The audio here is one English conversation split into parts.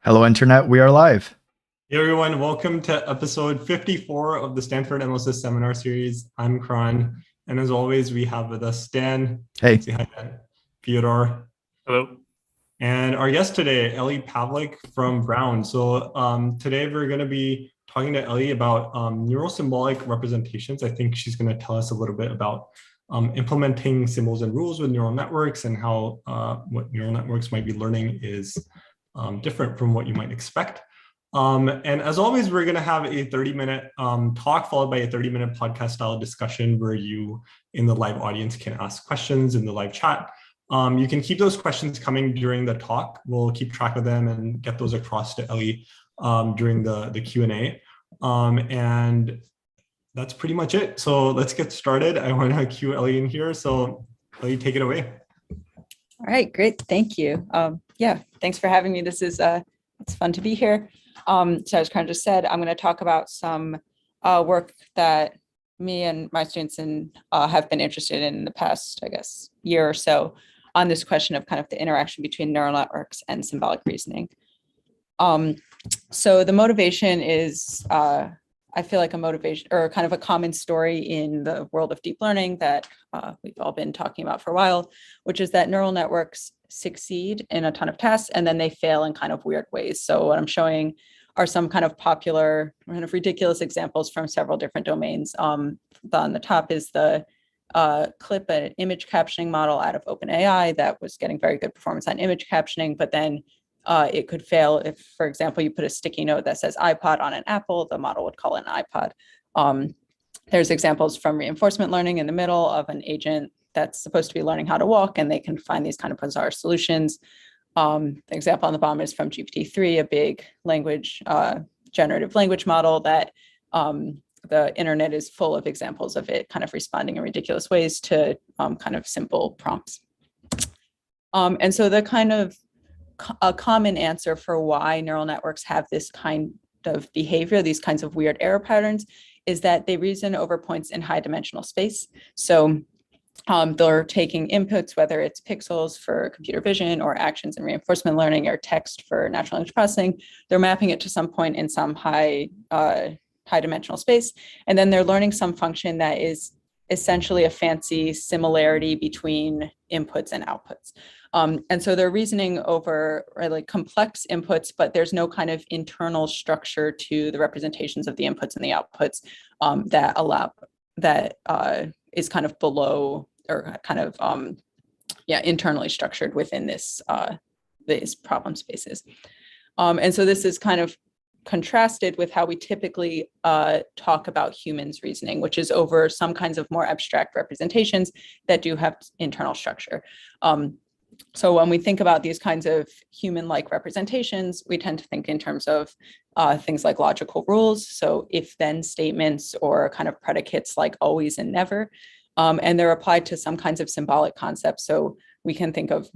Hello, Internet. We are live. Hey everyone, welcome to episode 54 of the Stanford MLSys seminar series. I'm Kron, and as always, we have with us Stan. Hey. Say hi, Dan. Fyodor. Hello. And our guest today, Ellie Pavlick from Brown. So today we're going to be talking to Ellie about neuro-symbolic representations. I think she's going to tell us a little bit about implementing symbols and rules with neural networks and how what neural networks might be learning is different from what you might expect. And as always, we're going to have a 30-minute talk followed by a 30-minute podcast style discussion where you in the live audience can ask questions in the live chat. You can keep those questions coming during the talk. We'll keep track of them and get those across to Ellie during the Q&A. And that's pretty much it. So let's get started. I want to cue Ellie in here. So Ellie, take it away. All right, great. Thank you. Yeah, thanks for having me. This is it's fun to be here. So as Karen just said, I'm going to talk about some work that me and my students have been interested in the past, I guess, year or so on this question of kind of the interaction between neural networks and symbolic reasoning. So the motivation is, I feel like a motivation or kind of a common story in the world of deep learning that we've all been talking about for a while, which is that neural networks succeed in a ton of tests and then they fail in kind of weird ways. So what I'm showing are some kind of popular, kind of ridiculous examples from several different domains. On the top is the clip, an image captioning model out of OpenAI that was getting very good performance on image captioning, but then it could fail if, for example, you put a sticky note that says iPod on an apple, the model would call it an iPod. There's examples from reinforcement learning in the middle of an agent that's supposed to be learning how to walk, and they can find these kind of bizarre solutions. The example on the bottom is from GPT-3, a big language, generative language model that the internet is full of examples of it kind of responding in ridiculous ways to kind of simple prompts. And so the kind of a common answer for why neural networks have this kind of behavior, these kinds of weird error patterns, is that they reason over points in high dimensional space. So they're taking inputs, whether it's pixels for computer vision or actions in reinforcement learning or text for natural language processing, they're mapping it to some point in some high dimensional space. And then they're learning some function that is essentially a fancy similarity between inputs and outputs. And so they're reasoning over really complex inputs, but there's no kind of internal structure to the representations of the inputs and the outputs that is kind of below or kind of internally structured within these problem spaces. And so this is kind of contrasted with how we typically talk about humans reasoning, which is over some kinds of more abstract representations that do have internal structure. So when we think about these kinds of human-like representations, we tend to think in terms of things like logical rules, so if-then statements or kind of predicates like always and never, and they're applied to some kinds of symbolic concepts. So we can think of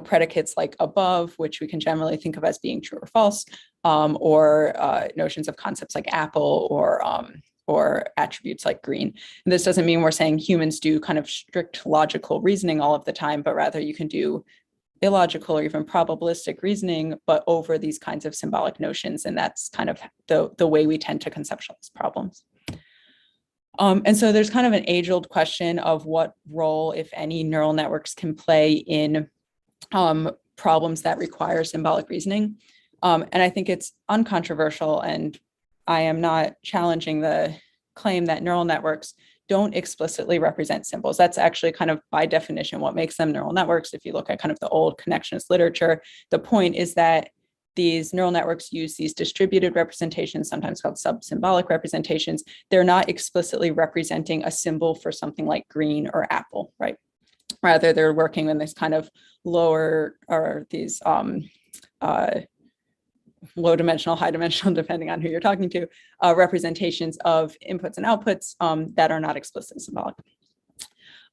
predicates like above, which we can generally think of as being true or false, or notions of concepts like apple or attributes like green. And this doesn't mean we're saying humans do kind of strict logical reasoning all of the time, but rather you can do illogical or even probabilistic reasoning, but over these kinds of symbolic notions. And that's kind of the way we tend to conceptualize problems. And so there's kind of an age-old question of what role, if any, neural networks can play in problems that require symbolic reasoning. And I think it's uncontroversial, and I am not challenging the claim that neural networks don't explicitly represent symbols. That's actually kind of by definition what makes them neural networks. If you look at kind of the old connectionist literature, the point is that these neural networks use these distributed representations, sometimes called sub-symbolic representations. They're not explicitly representing a symbol for something like green or apple, right? Rather, they're working in this kind of lower or these low dimensional, high dimensional, depending on who you're talking to, representations of inputs and outputs that are not explicitly symbolic.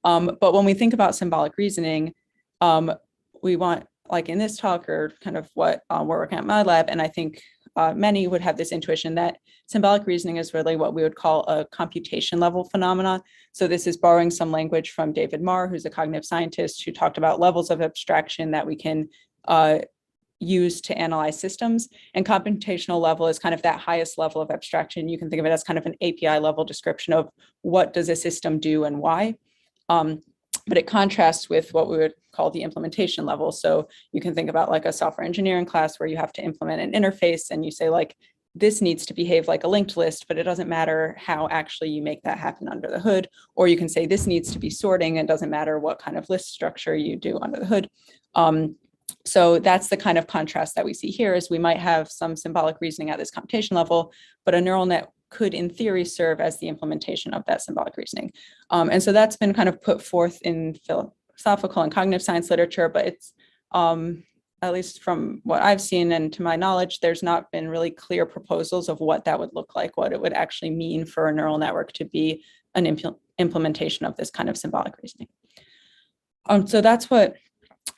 But when we think about symbolic reasoning, we want, like in this talk or kind of what we're working at my lab, and I think many would have this intuition that symbolic reasoning is really what we would call a computation level phenomena. So this is borrowing some language from David Marr, who's a cognitive scientist who talked about levels of abstraction that we can used to analyze systems, and computational level is kind of that highest level of abstraction. You can think of it as kind of an API level description of what does a system do and why. But it contrasts with what we would call the implementation level. So you can think about like a software engineering class where you have to implement an interface and you say like, this needs to behave like a linked list, but it doesn't matter how actually you make that happen under the hood. Or you can say this needs to be sorting and doesn't matter what kind of list structure you do under the hood. So that's the kind of contrast that we see here is we might have some symbolic reasoning at this computation level, but a neural net could in theory serve as the implementation of that symbolic reasoning. And so that's been kind of put forth in philosophical and cognitive science literature, but it's, at least from what I've seen and to my knowledge, there's not been really clear proposals of what that would look like, what it would actually mean for a neural network to be an implementation of this kind of symbolic reasoning. So that's what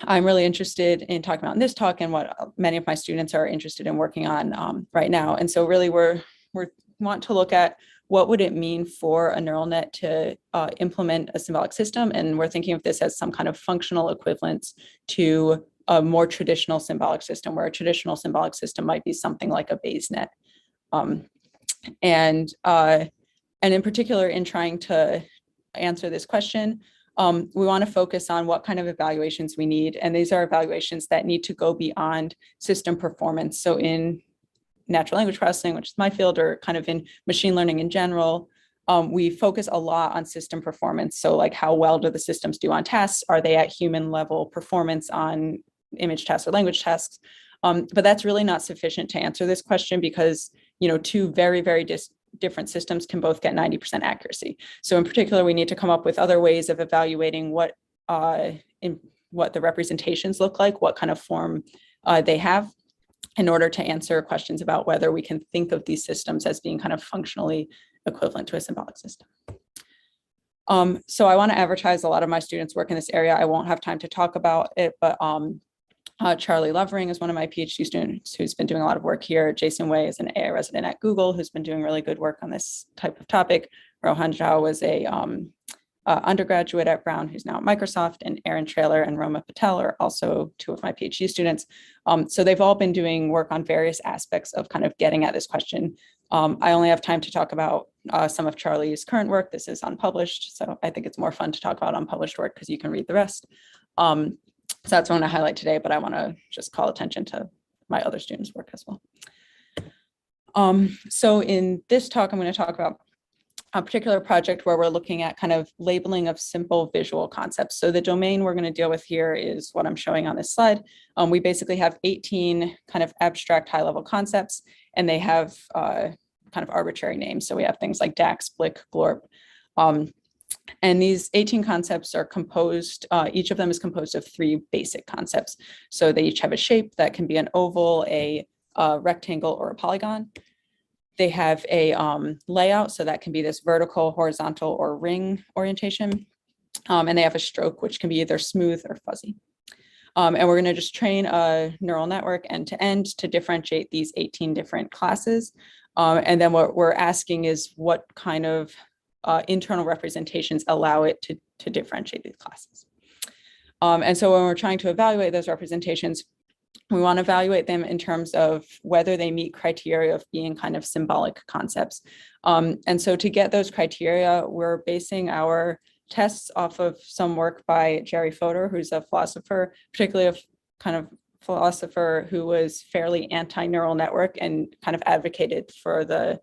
I'm really interested in talking about in this talk and what many of my students are interested in working on right now. And so really we want to look at what would it mean for a neural net to implement a symbolic system. And we're thinking of this as some kind of functional equivalence to a more traditional symbolic system, where a traditional symbolic system might be something like a Bayes net. And in particular, in trying to answer this question, we want to focus on what kind of evaluations we need. And these are evaluations that need to go beyond system performance. So in natural language processing, which is my field, or kind of in machine learning in general, we focus a lot on system performance. So like how well do the systems do on tasks? Are they at human level performance on image tasks or language tasks? But that's really not sufficient to answer this question because, you know, two very, very different systems can both get 90% accuracy. So in particular, we need to come up with other ways of evaluating what the representations look like, what kind of form they have, in order to answer questions about whether we can think of these systems as being kind of functionally equivalent to a symbolic system. So I want to advertise a lot of my students work in this area. I won't have time to talk about it, but Charlie Lovering is one of my PhD students who's been doing a lot of work here. Jason Wei is an AI resident at Google who's been doing really good work on this type of topic. Rohan Jha was a undergraduate at Brown who's now at Microsoft, and Aaron Trailer and Roma Patel are also two of my PhD students. So they've all been doing work on various aspects of kind of getting at this question. I only have time to talk about some of Charlie's current work. This is unpublished, so I think it's more fun to talk about unpublished work because you can read the rest. So that's what I want to highlight today, but I want to just call attention to my other students' work as well. So in this talk, I'm going to talk about a particular project where we're looking at kind of labeling of simple visual concepts. So the domain we're going to deal with here is what I'm showing on this slide. We basically have 18 kind of abstract high-level concepts, and they have kind of arbitrary names. So we have things like DAX, Blick, Glorp. And these 18 concepts are composed, each of them is composed of 3 basic concepts. So they each have a shape that can be an oval, a rectangle, or a polygon. They have a layout, so that can be this vertical, horizontal, or ring orientation. And they have a stroke, which can be either smooth or fuzzy. And we're going to just train a neural network end to end to differentiate these 18 different classes. And then what we're asking is what kind of internal representations allow it to differentiate these classes. And so when we're trying to evaluate those representations, we want to evaluate them in terms of whether they meet criteria of being kind of symbolic concepts. And so to get those criteria, we're basing our tests off of some work by Jerry Fodor, who's a philosopher, particularly a kind of philosopher who was fairly anti-neural network and kind of advocated for the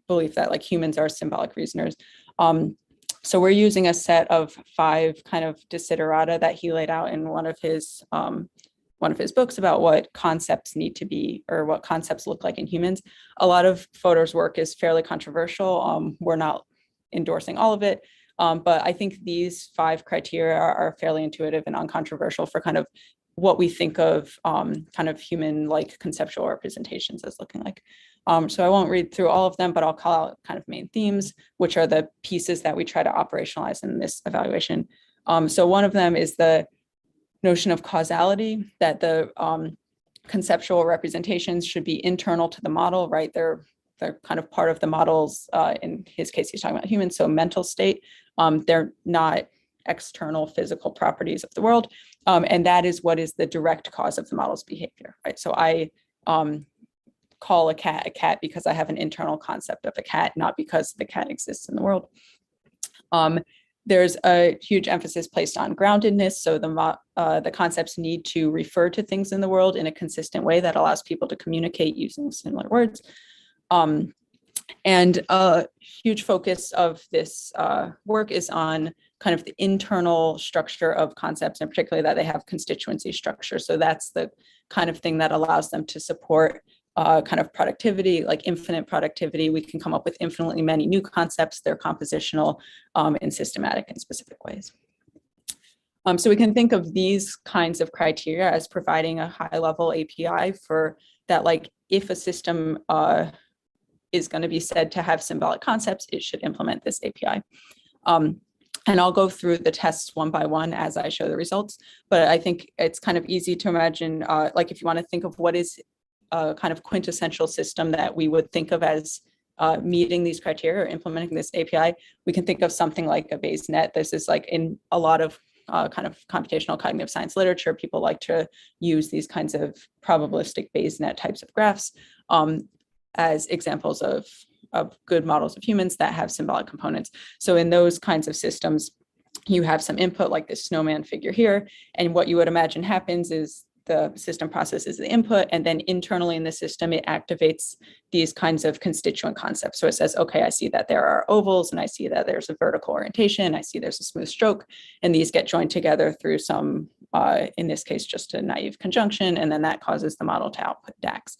belief that like humans are symbolic reasoners. So we're using a set of 5 kind of desiderata that he laid out in one of his books about what concepts need to be, or what concepts look like in humans. A lot of Fodor's work is fairly controversial. We're not endorsing all of it, but I think these 5 criteria are fairly intuitive and uncontroversial for kind of what we think of kind of human-like conceptual representations as looking like. So I won't read through all of them, but I'll call out kind of main themes, which are the pieces that we try to operationalize in this evaluation. So one of them is the notion of causality, that the conceptual representations should be internal to the model, right? They're kind of part of the model's, in his case, he's talking about humans, so mental state. They're not external physical properties of the world. And that is what is the direct cause of the model's behavior, right? So I call a cat because I have an internal concept of a cat, not because the cat exists in the world. There's a huge emphasis placed on groundedness. So the concepts need to refer to things in the world in a consistent way that allows people to communicate using similar words. And a huge focus of this work is on kind of the internal structure of concepts, and particularly that they have constituency structure. So that's the kind of thing that allows them to support kind of productivity, like infinite productivity. We can come up with infinitely many new concepts. They're compositional and systematic in specific ways. So we can think of these kinds of criteria as providing a high-level API for that, like if a system is going to be said to have symbolic concepts, it should implement this API. And I'll go through the tests one by one as I show the results, but I think it's kind of easy to imagine, like if you want to think of what is a kind of quintessential system that we would think of as meeting these criteria or implementing this API, we can think of something like a Bayes net. This is like in a lot of kind of computational cognitive science literature, people like to use these kinds of probabilistic Bayes net types of graphs as examples of good models of humans that have symbolic components. So in those kinds of systems, you have some input like this snowman figure here. And what you would imagine happens is the system processes the input, and then internally in the system, it activates these kinds of constituent concepts. So it says, okay, I see that there are ovals, and I see that there's a vertical orientation, I see there's a smooth stroke, and these get joined together through some, in this case, just a naive conjunction, and then that causes the model to output DAX.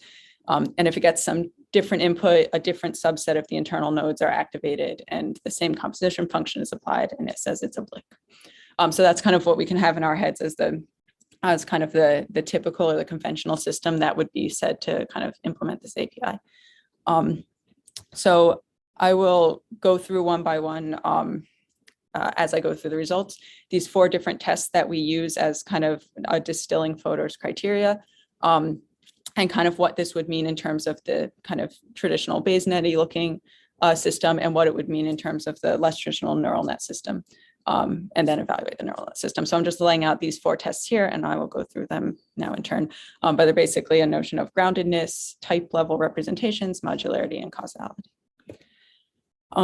And if it gets some different input, a different subset of the internal nodes are activated, and the same composition function is applied, and it says it's a blick. So that's kind of what we can have in our heads as kind of the typical or the conventional system that would be said to kind of implement this API. So I will go through one by one as I go through the results. These 4 different tests that we use as kind of a distilling photos criteria, and kind of what this would mean in terms of the kind of traditional Bayes net-y looking system, and what it would mean in terms of the less traditional neural net system. And then evaluate the neural net system. So I'm just laying out these 4 tests here, and I will go through them now in turn. But they're basically a notion of groundedness, type level representations, modularity, and causality.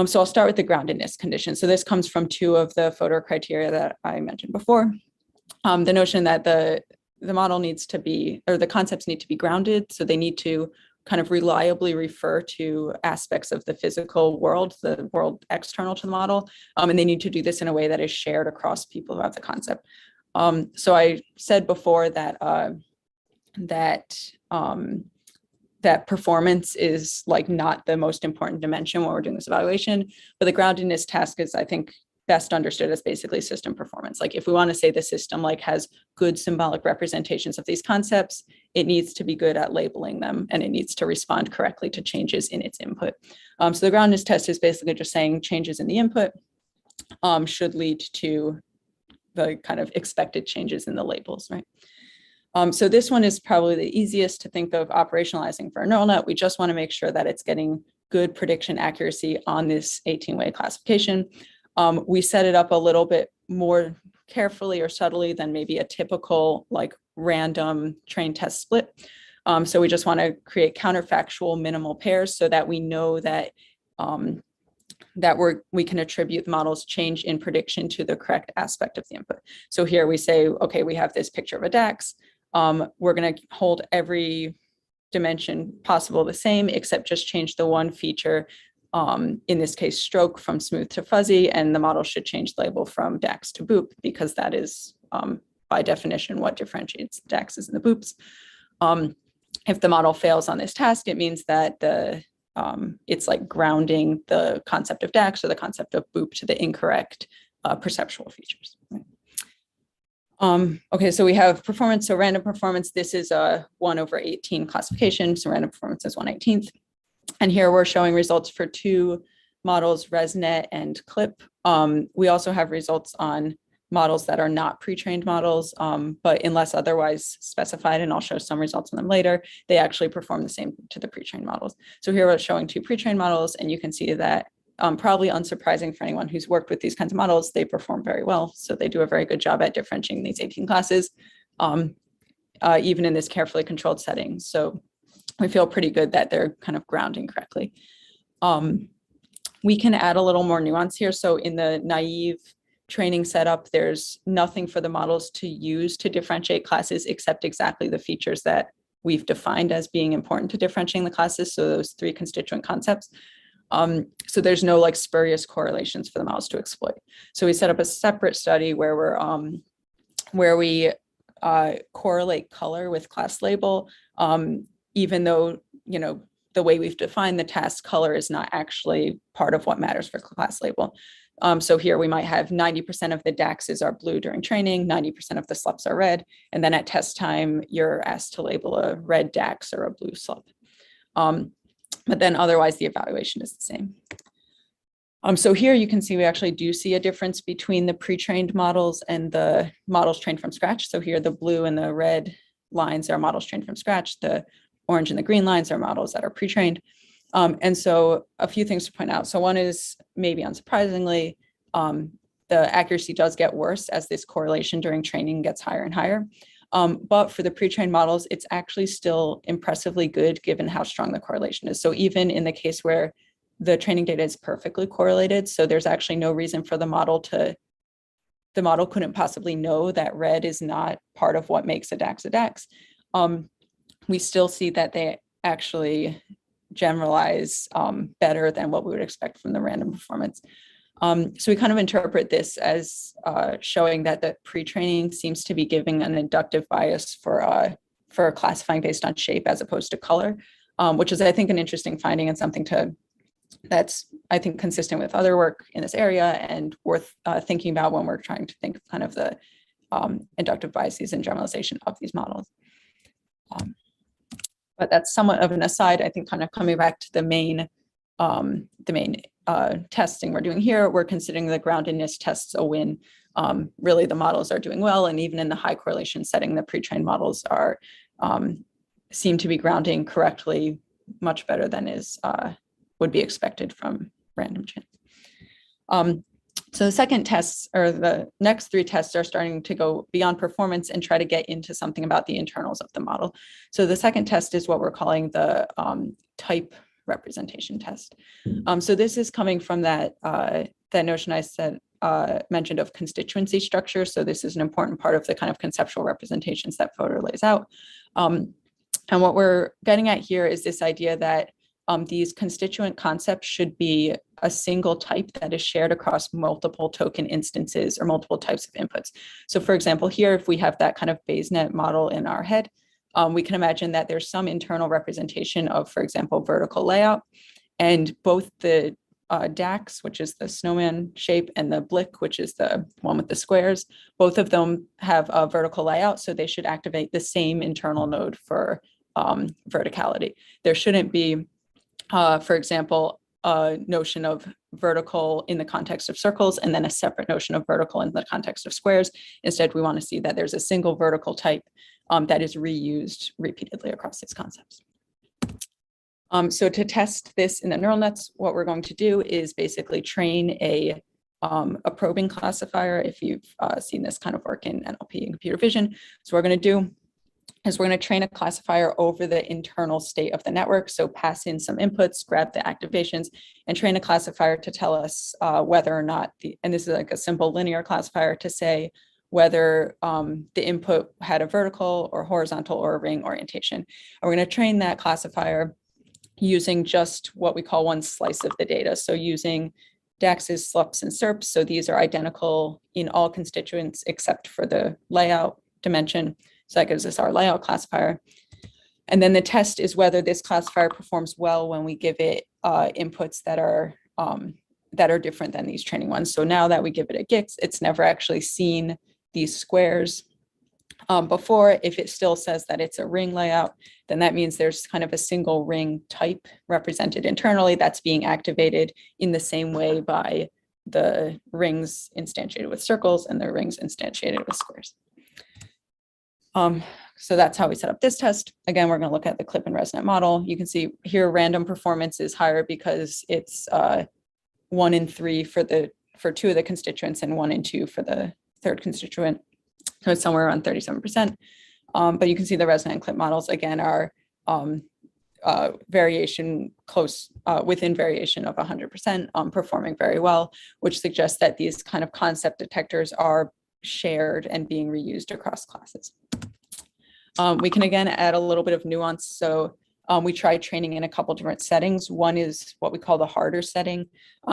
So I'll start with the groundedness condition. So this comes from 2 of the photo criteria that I mentioned before. The notion that the model needs to be, or the concepts need to be grounded. So they need to kind of reliably refer to aspects of the physical world, the world external to the model. And they need to do this in a way that is shared across people who have the concept. So I said before that that performance is like not the most important dimension when we're doing this evaluation, but the groundedness task is, I think, best understood as basically system performance. Like if we want to say the system like has good symbolic representations of these concepts, it needs to be good at labeling them, and it needs to respond correctly to changes in its input. So the groundedness test is basically just saying changes in the input should lead to the kind of expected changes in the labels, right? So this one is probably the easiest to think of operationalizing for a neural net. We just want to make sure that it's getting good prediction accuracy on this 18-way classification. We set it up a little bit more carefully or subtly than maybe a typical like random train test split. So we just want to create counterfactual minimal pairs so that we know that we can attribute the model's change in prediction to the correct aspect of the input. So here we say, okay, we have this picture of a DAX. We're going to hold every dimension possible the same, except just change the one feature, in this case, stroke from smooth to fuzzy, and the model should change the label from DAX to boop, because that is by definition what differentiates DAXs and the boops. If the model fails on this task, it means that it's like grounding the concept of DAX or the concept of boop to the incorrect perceptual features. Okay, so we have performance. So random performance, this is a 1/18 classification. So random performance is 1/18. And here we're showing results for 2 models, ResNet and CLIP. We also have results on models that are not pre-trained models, but unless otherwise specified, and I'll show some results on them later, they actually perform the same to the pre-trained models. So here we're showing 2 pre-trained models, and you can see that probably unsurprising for anyone who's worked with these kinds of models, they perform very well. So they do a very good job at differentiating these 18 classes, even in this carefully controlled setting. So we feel pretty good that they're kind of grounding correctly. We can add a little more nuance here. So in the naive training setup, there's nothing for the models to use to differentiate classes except exactly the features that we've defined as being important to differentiating the classes. So those 3 constituent concepts. So there's no like spurious correlations for the models to exploit. So we set up a separate study where we correlate color with class label, even though, you know, the way we've defined the task, color is not actually part of what matters for class label. So here we might have 90% of the DAXs are blue during training, 90% of the SLUPs are red, and then at test time, you're asked to label a red DAX or a blue SLUP. But then otherwise the evaluation is the same. So here you can see we actually do see a difference between the pre-trained models and the models trained from scratch. So here the blue and the red lines are models trained from scratch. The orange and the green lines are models that are pre-trained. And so a few things to point out. So one is, maybe unsurprisingly, the accuracy does get worse as this correlation during training gets higher and higher. But for the pre-trained models, it's actually still impressively good given how strong the correlation is. So even in the case where the training data is perfectly correlated, so there's actually no reason for the model couldn't possibly know that red is not part of what makes a DAX a DAX. We still see that they actually generalize better than what we would expect from the random performance. So we kind of interpret this as showing that the pre-training seems to be giving an inductive bias for classifying based on shape as opposed to color, which is, I think, an interesting finding and something that's, I think, consistent with other work in this area and worth thinking about when we're trying to think of kind of the inductive biases and generalization of these models. But that's somewhat of an aside. I think kind of coming back to the main testing we're doing here, we're considering the groundedness tests a win. Really, the models are doing well, and even in the high correlation setting, the pre-trained models are seem to be grounding correctly, much better than would be expected from random chance. So the second tests, or the next 3 tests, are starting to go beyond performance and try to get into something about the internals of the model. So the second test is what we're calling the type representation test. So this is coming from that notion I said mentioned of constituency structure. So this is an important part of the kind of conceptual representations that Fodor lays out. And what we're getting at here is this idea that these constituent concepts should be a single type that is shared across multiple token instances or multiple types of inputs. So for example, here, if we have that kind of BayesNet model in our head, we can imagine that there's some internal representation of, for example, vertical layout, and both the DAX, which is the snowman shape, and the Blick, which is the one with the squares, both of them have a vertical layout, so they should activate the same internal node for verticality. There shouldn't be, for example, a notion of vertical in the context of circles and then a separate notion of vertical in the context of squares. Instead, we want to see that there's a single vertical type that is reused repeatedly across these concepts. So to test this in the neural nets, what we're going to do is basically train a probing classifier, if you've seen this kind of work in NLP and computer vision. So what we're going to do is we're going to train a classifier over the internal state of the network. So pass in some inputs, grab the activations, and train a classifier to tell us whether or not and this is like a simple linear classifier to say whether the input had a vertical or horizontal or a ring orientation. And we're going to train that classifier using just what we call one slice of the data. So using DAXs, SLUPs, and SERPs. So these are identical in all constituents except for the layout dimension. So that gives us our layout classifier. And then the test is whether this classifier performs well when we give it inputs that are different than these training ones. So now that we give it a GIX, it's never actually seen these squares before. If it still says that it's a ring layout, then that means there's kind of a single ring type represented internally that's being activated in the same way by the rings instantiated with circles and the rings instantiated with squares. So that's how we set up this test. Again, we're going to look at the clip and resonant model. You can see here random performance is higher because it's 1 in 3 for 2 of the constituents and 1 in 2 for the third constituent. So it's somewhere around 37%. But you can see the resonant clip models again are variation close within variation of 100%, performing very well, which suggests that these kind of concept detectors are shared and being reused across classes. We can again add a little bit of nuance. So we tried training in a couple different settings. One is what we call the harder setting.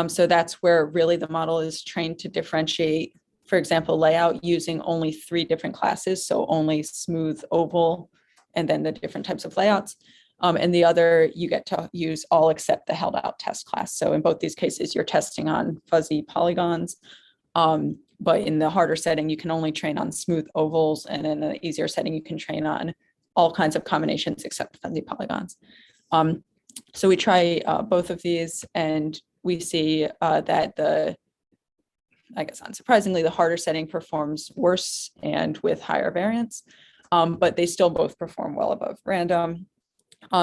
So that's where really the model is trained to differentiate, for example, layout using only 3 different classes. So only smooth, oval, and then the different types of layouts. And the other, you get to use all except the held out test class. So in both these cases, you're testing on fuzzy polygons. But in the harder setting, you can only train on smooth ovals. And in the easier setting, you can train on all kinds of combinations except fuzzy polygons. So we try both of these, and we see that I guess unsurprisingly, the harder setting performs worse and with higher variance, but they still both perform well above random.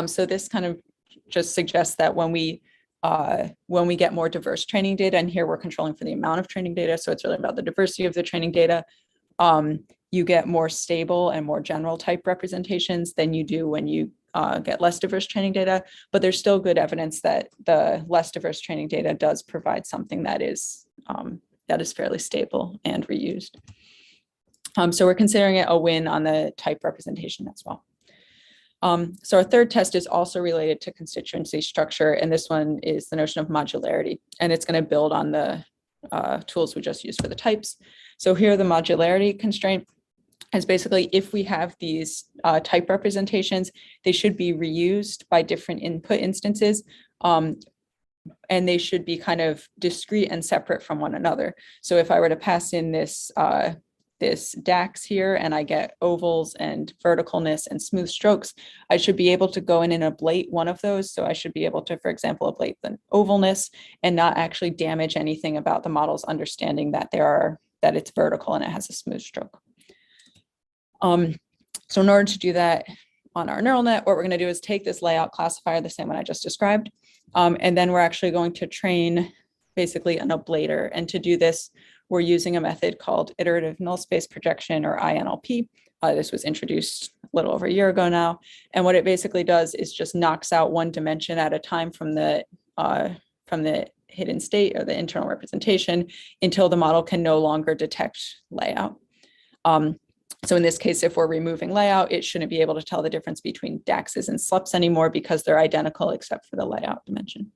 So this kind of just suggests that when we get more diverse training data, and here we're controlling for the amount of training data, so it's really about the diversity of the training data, you get more stable and more general type representations than you do when you get less diverse training data, but there's still good evidence that the less diverse training data does provide something that is fairly stable and reused. So we're considering it a win on the type representation as well. So our third test is also related to constituency structure, and this one is the notion of modularity, and it's going to build on the tools we just used for the types. So here the modularity constraint is basically if we have these type representations, they should be reused by different input instances, and they should be kind of discrete and separate from one another. So if I were to pass in this DAX here and I get ovals and verticalness and smooth strokes, I should be able to go in and ablate one of those. So I should be able to, for example, ablate the ovalness and not actually damage anything about the model's understanding that it's vertical and it has a smooth stroke. So in order to do that on our neural net, what we're going to do is take this layout classifier, the same one I just described, and then we're actually going to train basically an ablator. And to do this, we're using a method called iterative null space projection, or INLP. This was introduced a little over a year ago now. And what it basically does is just knocks out one dimension at a time from the hidden state or the internal representation until the model can no longer detect layout. So in this case, if we're removing layout, it shouldn't be able to tell the difference between DAXs and SLEPs anymore because they're identical except for the layout dimension.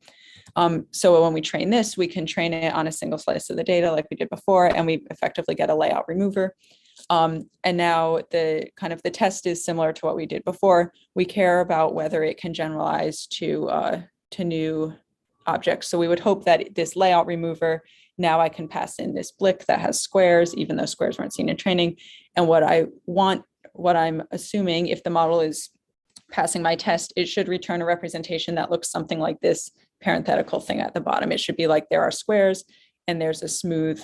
So when we train this, we can train it on a single slice of the data like we did before, and we effectively get a layout remover. And now the test is similar to what we did before. We care about whether it can generalize to new objects. So we would hope that this layout remover, now I can pass in this blick that has squares, even though squares weren't seen in training. And what I'm assuming, if the model is passing my test, it should return a representation that looks something like this parenthetical thing at the bottom. It should be like there are squares and there's a smooth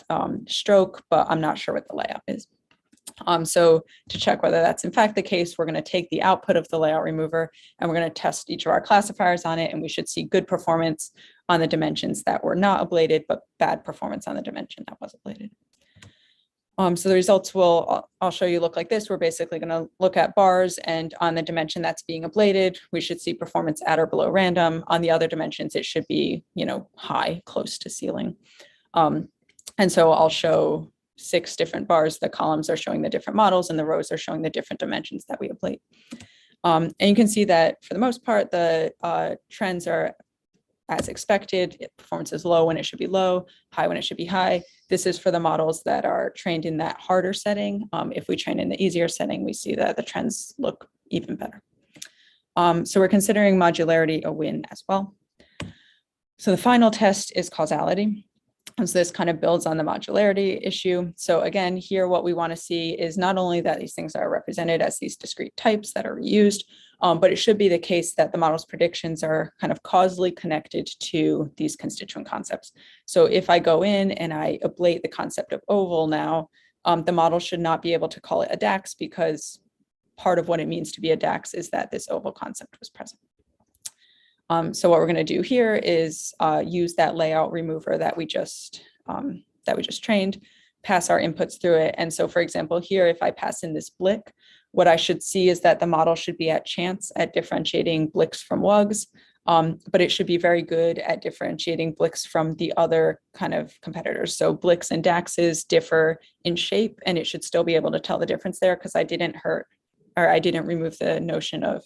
stroke, but I'm not sure what the layout is. So to check whether that's in fact the case, we're going to take the output of the layout remover and we're going to test each of our classifiers on it, and we should see good performance on the dimensions that were not ablated, but bad performance on the dimension that was ablated. So the results I'll show you look like this. We're basically going to look at bars, and on the dimension that's being ablated, we should see performance at or below random. On the other dimensions, it should be, high, close to ceiling. And so I'll show 6 different bars. The columns are showing the different models and the rows are showing the different dimensions that we ablate. And you can see that for the most part, the trends are as expected. Performance is low when it should be low, high when it should be high. This is for the models that are trained in that harder setting. If we train in the easier setting, we see that the trends look even better. So we're considering modularity a win as well. So the final test is causality. And so this kind of builds on the modularity issue. So again, here what we want to see is not only that these things are represented as these discrete types that are reused, but it should be the case that the model's predictions are kind of causally connected to these constituent concepts. So if I go in and I ablate the concept of oval now, the model should not be able to call it a DAX because part of what it means to be a DAX is that this oval concept was present. So what we're going to do here is use that layout remover that we just trained, pass our inputs through it. And so, for example, here, if I pass in this blick, what I should see is that the model should be at chance at differentiating blicks from wugs, but it should be very good at differentiating blicks from the other kind of competitors. So blicks and DAXs differ in shape, and it should still be able to tell the difference there because I didn't remove the notion of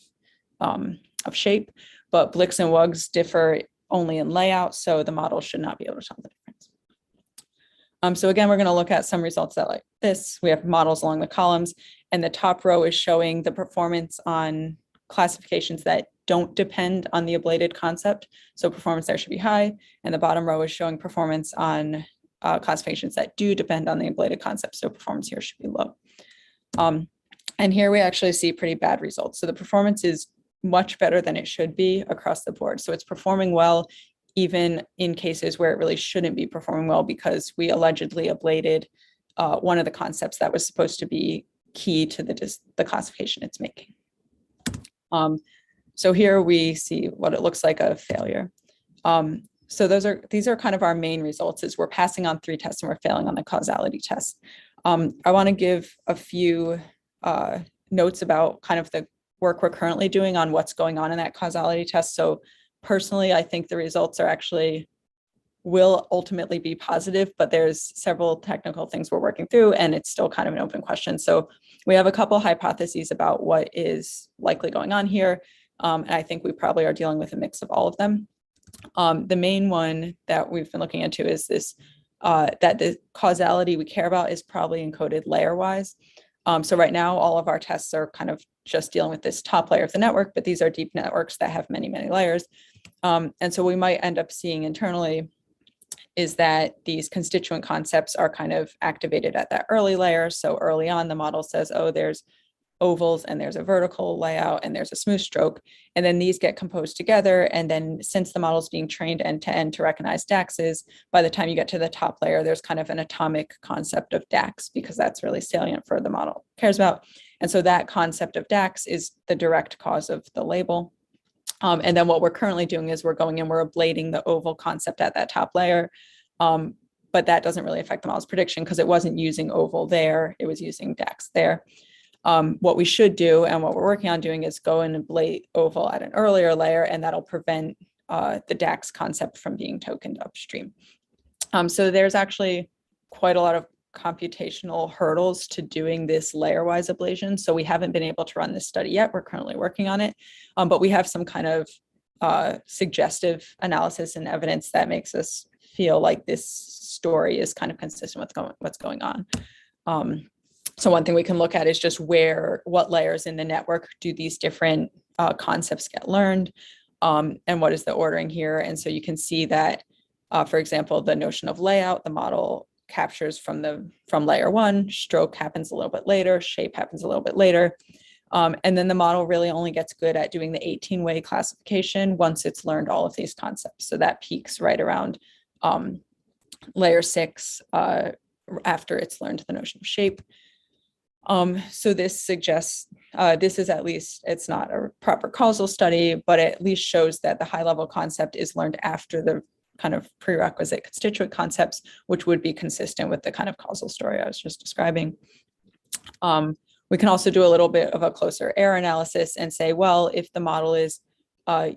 shape, but blicks and wugs differ only in layout, so the model should not be able to tell the difference. So again, we're going to look at some results that like this. We have models along the columns, and the top row is showing the performance on classifications that don't depend on the ablated concept. So performance there should be high, and the bottom row is showing performance on classifications that do depend on the ablated concept. So performance here should be low. And here we actually see pretty bad results. So the performance is much better than it should be across the board. So it's performing well, even in cases where it really shouldn't be performing well because we allegedly ablated one of the concepts that was supposed to be key to the classification it's making. So here we see what it looks like a failure. So these are kind of our main results is we're passing on 3 tests and we're failing on the causality test. I want to give a few notes about kind of the work we're currently doing on what's going on in that causality test. So personally, I think the results are actually will ultimately be positive, but there's several technical things we're working through and it's still kind of an open question. So we have a couple hypotheses about what is likely going on here. And I think we probably are dealing with a mix of all of them. The main one that we've been looking into is this, that the causality we care about is probably encoded layer-wise. So right now, all of our tests are kind of just dealing with this top layer of the network, but these are deep networks that have many, many layers. And so we might end up seeing internally is that these constituent concepts are kind of activated at that early layer. So early on, the model says, oh, there's ovals and there's a vertical layout and there's a smooth stroke. And then these get composed together. And then since the model is being trained end to end to recognize DAXs, by the time you get to the top layer, there's kind of an atomic concept of DAX because that's really salient for the model cares about. And so that concept of DAX is the direct cause of the label. And then what we're currently doing is we're going and we're ablating the oval concept at that top layer. But that doesn't really affect the model's prediction because it wasn't using oval there, it was using DAX there. What we should do and what we're working on doing is go and ablate oval at an earlier layer, and that'll prevent the DAX concept from being tokened upstream. So there's actually quite a lot of computational hurdles to doing this layer-wise ablation. So we haven't been able to run this study yet. We're currently working on it, but we have some kind of suggestive analysis and evidence that makes us feel like this story is kind of consistent with what's going on. So one thing we can look at is just what layers in the network do these different concepts get learned, and what is the ordering here. And so you can see that, for example, the notion of layout, the model captures from layer 1, stroke happens a little bit later, shape happens a little bit later. And then the model really only gets good at doing the 18-way classification once it's learned all of these concepts. So that peaks right around layer 6 after it's learned the notion of shape. So this suggests, this is at least, it's not a proper causal study, but it at least shows that the high level concept is learned after the kind of prerequisite constituent concepts, which would be consistent with the kind of causal story I was just describing. We can also do a little bit of a closer error analysis and say, well, if the model is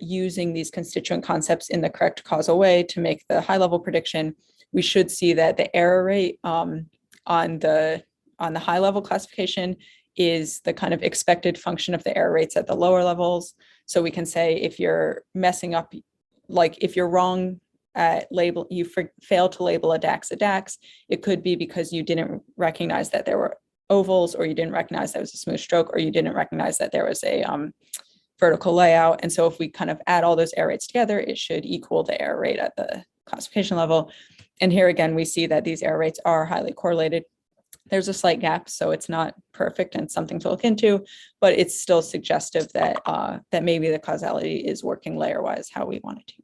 using these constituent concepts in the correct causal way to make the high level prediction, we should see that the error rate on the high level classification is the kind of expected function of the error rates at the lower levels. So we can say if you're messing up, like if you're wrong at label, you fail to label a DAX, it could be because you didn't recognize that there were ovals, or you didn't recognize there was a smooth stroke, or you didn't recognize that there was a vertical layout. And so if we kind of add all those error rates together, it should equal the error rate at the classification level. And here again, we see that these error rates are highly correlated. There's a slight gap, so it's not perfect and something to look into, but it's still suggestive that that maybe the causality is working layer-wise how we want it to.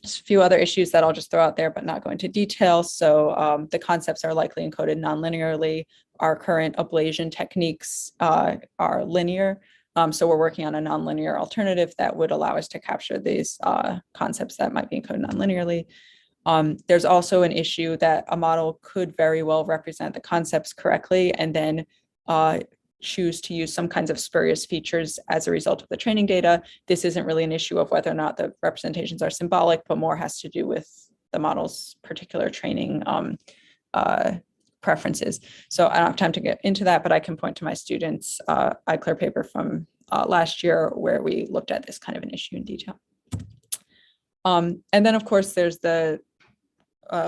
Just a few other issues that I'll just throw out there, but not go into detail. So the concepts are likely encoded non-linearly. Our current ablation techniques are linear. So we're working on a nonlinear alternative that would allow us to capture these concepts that might be encoded nonlinearly. There's also an issue that a model could very well represent the concepts correctly and then choose to use some kinds of spurious features as a result of the training data. This isn't really an issue of whether or not the representations are symbolic, but more has to do with the model's particular training preferences. So I don't have time to get into that, but I can point to my students' iClear paper from last year where we looked at this kind of an issue in detail. And then, of course, there's the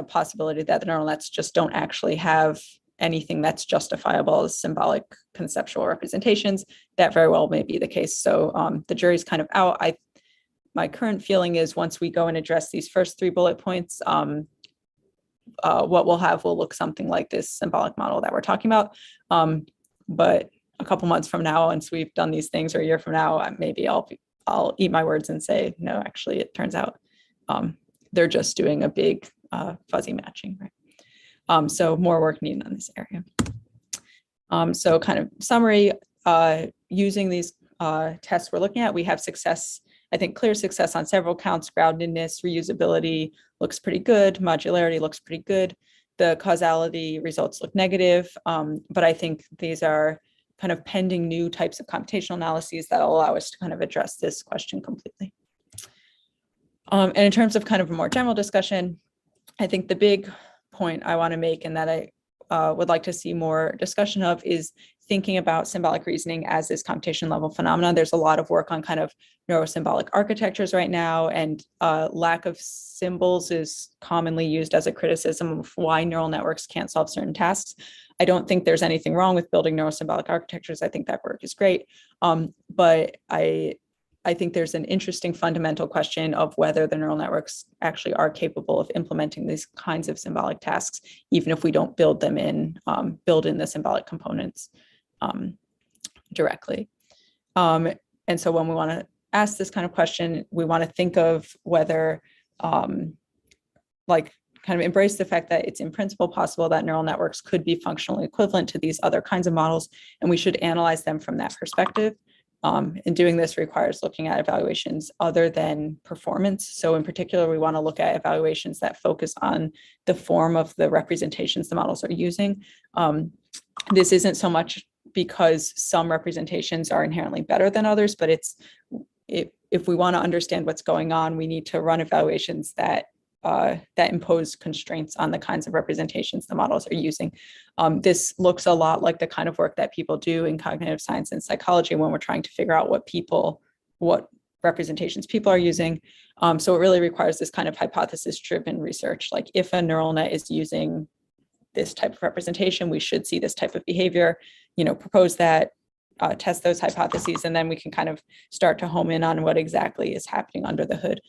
possibility that the neural nets just don't actually have anything that's justifiable as symbolic conceptual representations. That very well may be the case. So the jury's kind of out. My current feeling is once we go and address these first 3 bullet points, what we'll have will look something like this symbolic model that we're talking about. But a couple months from now, once we've done these things, or a year from now, maybe I'll eat my words and say, no, actually, it turns out they're just doing a big fuzzy matching, right? So more work needed on this area. So kind of summary, using these tests we're looking at, we have success, I think clear success on several counts. Groundedness, reusability looks pretty good. Modularity looks pretty good. The causality results look negative, but I think these are kind of pending new types of computational analyses that will allow us to kind of address this question completely. And in terms of kind of a more general discussion, I think the big point I want to make and that I would like to see more discussion of is thinking about symbolic reasoning as this computation level phenomenon. There's a lot of work on kind of neuro-symbolic architectures right now, and lack of symbols is commonly used as a criticism of why neural networks can't solve certain tasks. I don't think there's anything wrong with building neuro-symbolic architectures. I think that work is great, but I think there's an interesting fundamental question of whether the neural networks actually are capable of implementing these kinds of symbolic tasks, even if we don't build them in, build in the symbolic components directly. And so when we want to ask this kind of question, we want to think of whether, like, kind of embrace the fact that it's in principle possible that neural networks could be functionally equivalent to these other kinds of models, and we should analyze them from that perspective. And doing this requires looking at evaluations other than performance. So in particular, we want to look at evaluations that focus on the form of the representations the models are using. This isn't so much because some representations are inherently better than others, but if we want to understand what's going on, we need to run evaluations that impose constraints on the kinds of representations the models are using. This looks a lot like the kind of work that people do in cognitive science and psychology when we're trying to figure out what representations people are using. So it really requires this kind of hypothesis-driven research. Like if a neural net is using this type of representation, we should see this type of behavior, propose that, test those hypotheses, and then we can kind of start to home in on what exactly is happening under the hood.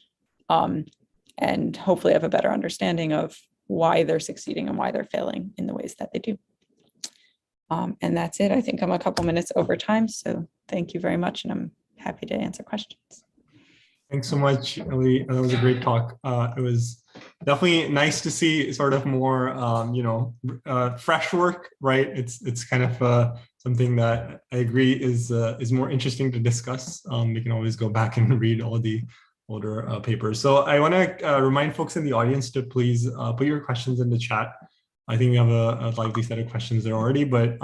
And hopefully have a better understanding of why they're succeeding and why they're failing in the ways that they do. And that's it. I think I'm a couple minutes over time, so thank you very much, and I'm happy to answer questions. Thanks so much, Ellie. That was a great talk. It was definitely nice to see sort of more, fresh work, right? It's kind of something that I agree is more interesting to discuss. We can always go back and read all the older papers. So I want to remind folks in the audience to please put your questions in the chat. I think we have a lively set of questions there already, but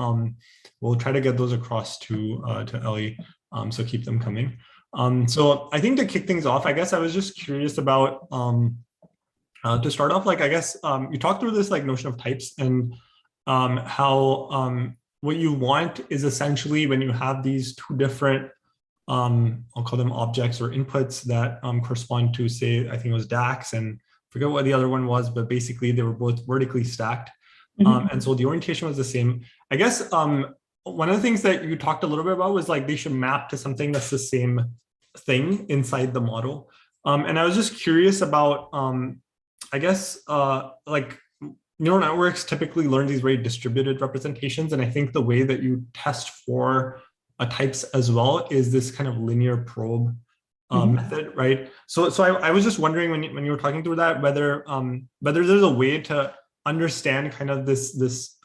we'll try to get those across to Ellie, so keep them coming. So I think to kick things off, I guess I was just curious about, to start off, like, I guess you talked through this like notion of types and how what you want is essentially when you have these two different I'll call them objects or inputs that correspond to, say, I think it was DAX, and forget what the other one was, but basically they were both vertically stacked. And so the orientation was the same. I guess one of the things that you talked a little bit about was like they should map to something that's the same thing inside the model. And I was just curious about, I guess, like neural networks typically learn these very distributed representations. And I think the way that you test for types as well is this kind of linear probe method, right? So I was just wondering when you were talking through that, whether there's a way to understand kind of this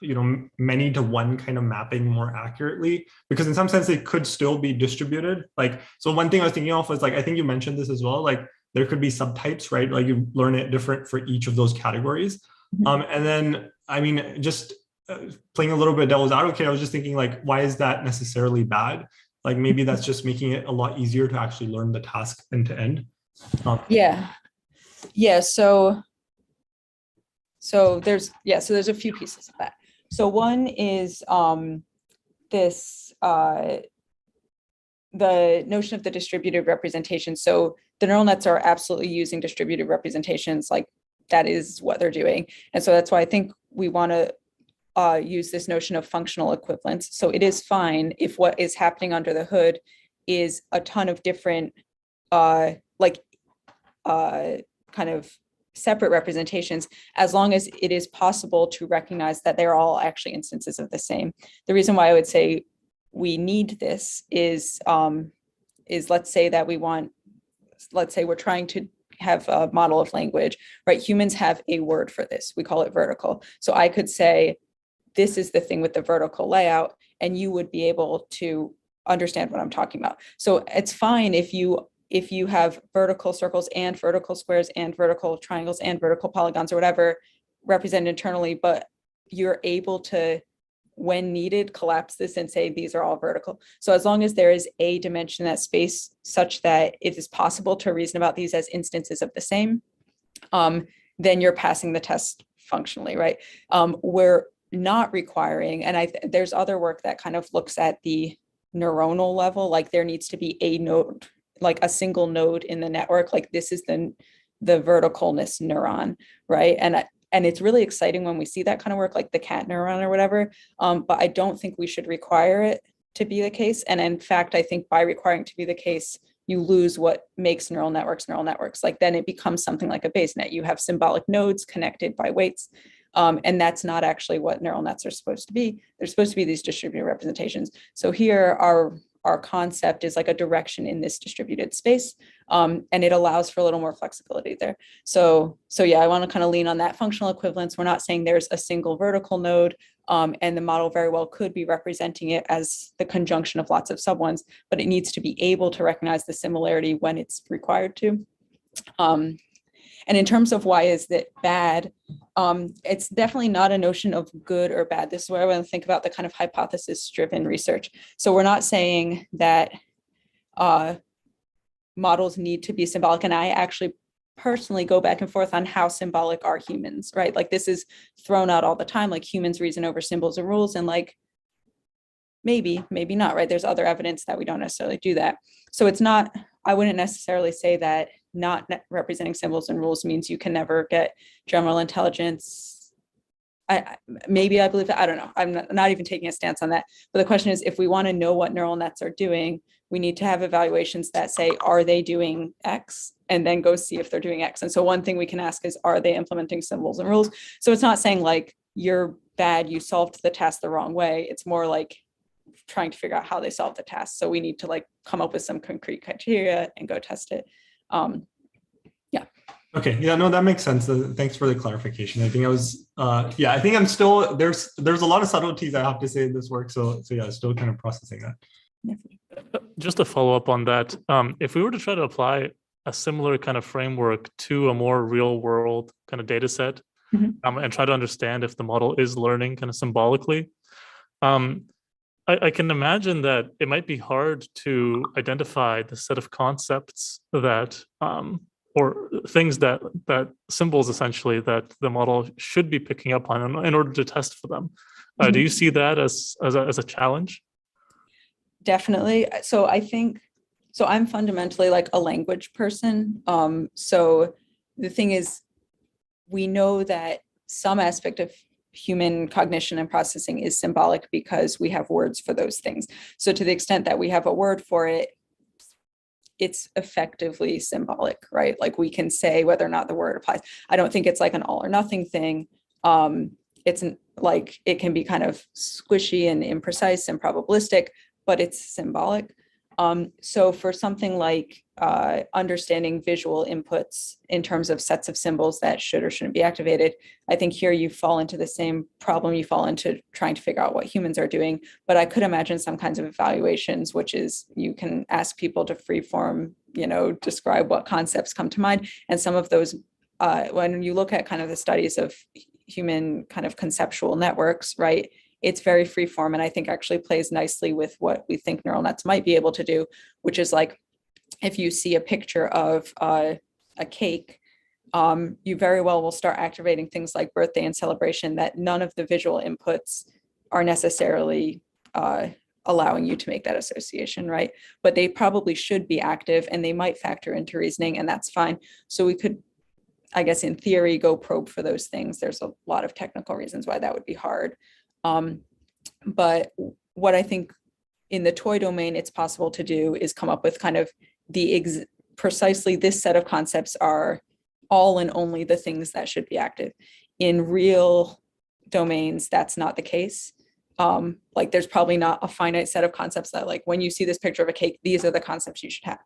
many to one kind of mapping more accurately, because in some sense it could still be distributed. Like, so one thing I was thinking of was, like, I think you mentioned this as well, like there could be subtypes, right? Like you learn it different for each of those categories. And then, I mean, just playing a little bit devil's advocate, I was just thinking, like, why is that necessarily bad? Like maybe that's just making it a lot easier to actually learn the task end to end. So there's a few pieces of that. So one is the notion of the distributed representation. So the neural nets are absolutely using distributed representations, like that is what they're doing. And so that's why I think we want to use this notion of functional equivalence. So it is fine if what is happening under the hood is a ton of different kind of separate representations, as long as it is possible to recognize that they're all actually instances of the same. The reason why I would say we need this is let's say we're trying to have a model of language, right? Humans have a word for this. We call it vertical. So I could say, this is the thing with the vertical layout, and you would be able to understand what I'm talking about. So it's fine if you have vertical circles and vertical squares and vertical triangles and vertical polygons or whatever represented internally, but you're able to, when needed, collapse this and say these are all vertical. So as long as there is a dimension in that space such that it is possible to reason about these as instances of the same, then you're passing the test functionally, right? We're not requiring, and there's other work that kind of looks at the neuronal level, like there needs to be a node, like a single node in the network, like this is the verticalness neuron, right? And it's really exciting when we see that kind of work, like the cat neuron or whatever, but I don't think we should require it to be the case. And in fact, I think by requiring it to be the case, you lose what makes neural networks. Like then it becomes something like a base net. You have symbolic nodes connected by weights, and that's not actually what neural nets are supposed to be. They're supposed to be these distributed representations. So here our concept is like a direction in this distributed space, and it allows for a little more flexibility there. So yeah, I want to kind of lean on that functional equivalence. We're not saying there's a single vertical node, and the model very well could be representing it as the conjunction of lots of sub-ones, but it needs to be able to recognize the similarity when it's required to. And in terms of why is it bad, it's definitely not a notion of good or bad. This is where I want to think about the kind of hypothesis-driven research. So we're not saying that models need to be symbolic. And I actually personally go back and forth on how symbolic are humans, right? Like this is thrown out all the time, like humans reason over symbols and rules, and like maybe not, right? There's other evidence that we don't necessarily do that. So it's not, I wouldn't necessarily say that not representing symbols and rules means you can never get general intelligence. Maybe I believe that, I don't know. I'm not even taking a stance on that. But the question is, if we want to know what neural nets are doing, we need to have evaluations that say, are they doing X? And then go see if they're doing X. And so one thing we can ask is, are they implementing symbols and rules? So it's not saying like, you're bad, you solved the task the wrong way. It's more like trying to figure out how they solve the task. So we need to like come up with some concrete criteria and go test it. Yeah. Okay. Yeah, no, that makes sense. Thanks for the clarification. I think I was, I think I'm still, there's a lot of subtleties I have to say in this work. So yeah, still kind of processing that. Just to follow up on that, if we were to try to apply a similar kind of framework to a more real world kind of data set, and try to understand if the model is learning kind of symbolically, I can imagine that it might be hard to identify the set of concepts that, or things that symbols essentially that the model should be picking up on in order to test for them. Do you see that as a challenge? Definitely. So I think, so I'm fundamentally like a language person. So the thing is, we know that some aspect of human cognition and processing is symbolic because we have words for those things. So to the extent that we have a word for it, it's effectively symbolic, right? Like we can say whether or not the word applies. I don't think it's like an all or nothing thing. It's like, it can be kind of squishy and imprecise and probabilistic, but it's symbolic. So for something like understanding visual inputs in terms of sets of symbols that should or shouldn't be activated, I think here you fall into the same problem you fall into trying to figure out what humans are doing. But I could imagine some kinds of evaluations, which is you can ask people to freeform, describe what concepts come to mind. And some of those, when you look at kind of the studies of human kind of conceptual networks, right? It's very freeform, and I think actually plays nicely with what we think neural nets might be able to do, which is like if you see a picture of a cake, you very well will start activating things like birthday and celebration that none of the visual inputs are necessarily allowing you to make that association, right? But they probably should be active, and they might factor into reasoning, and that's fine. So we could, I guess, in theory, go probe for those things. There's a lot of technical reasons why that would be hard. But what I think in the toy domain it's possible to do is come up with kind of precisely this set of concepts are all and only the things that should be active. In real domains, that's not the case. Like there's probably not a finite set of concepts that like when you see this picture of a cake, these are the concepts you should have.